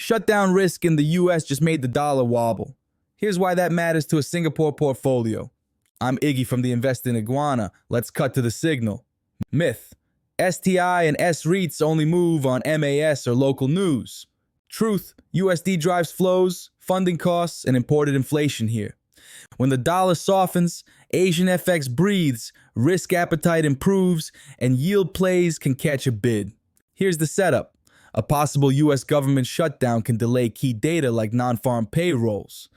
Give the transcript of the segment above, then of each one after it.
Shutdown risk in the US just made the dollar wobble. Here's why that matters to a Singapore portfolio. I'm Iggy from the Invest in Iguana. Let's cut to the signal. Myth: STI and REITs only move on MAS or local news. Truth: USD drives flows, funding costs, and imported inflation here. When the dollar softens, Asian FX breathes, risk appetite improves, and yield plays can catch a bid. Here's the setup. A possible US government shutdown can delay key data like non-farm payrolls.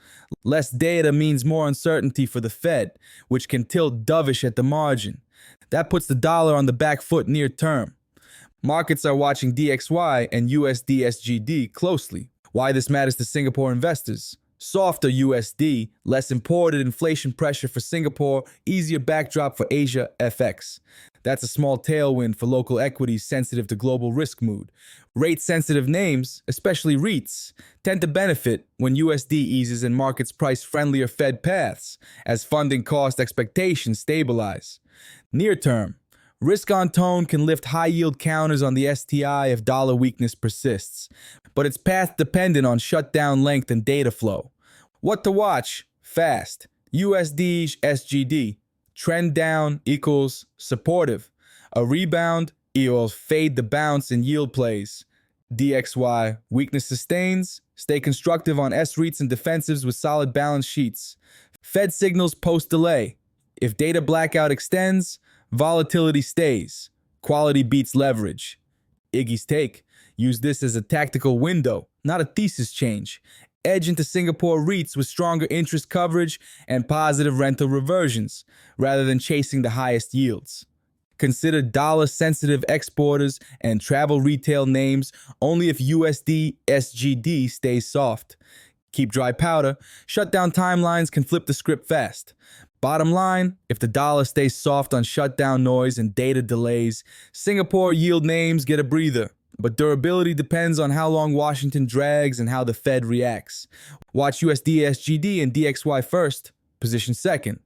Less data means more uncertainty for the Fed, which can tilt dovish at the margin. That puts the dollar on the back foot near term. Markets are watching DXY and USD SGD closely. Why this matters to Singapore investors: softer USD, less imported inflation pressure for Singapore, easier backdrop for Asia FX. That's a small tailwind for local equities sensitive to global risk mood. Rate-sensitive names, especially REITs, tend to benefit when USD eases and markets price friendlier Fed paths as funding cost expectations stabilize. Near term, risk on tone can lift high-yield counters on the STI if dollar weakness persists, but it's path dependent on shutdown length and data flow. What to watch? Fast. USD SGD. Trend down equals supportive. A rebound equals fade the bounce in yield plays. DXY. Weakness sustains. Stay constructive on REITs and defensives with solid balance sheets. Fed signals post-delay. If data blackout extends, volatility stays. Quality beats leverage. Iggy's take: use this as a tactical window, not a thesis change. Edge into Singapore REITs with stronger interest coverage and positive rental reversions, rather than chasing the highest yields. Consider dollar-sensitive exporters and travel retail names only if USD SGD stays soft. Keep dry powder. Shutdown timelines can flip the script fast. Bottom line, if the dollar stays soft on shutdown noise and data delays, Singapore yield names get a breather. But durability depends on how long Washington drags and how the Fed reacts. Watch USD SGD and DXY first, position second.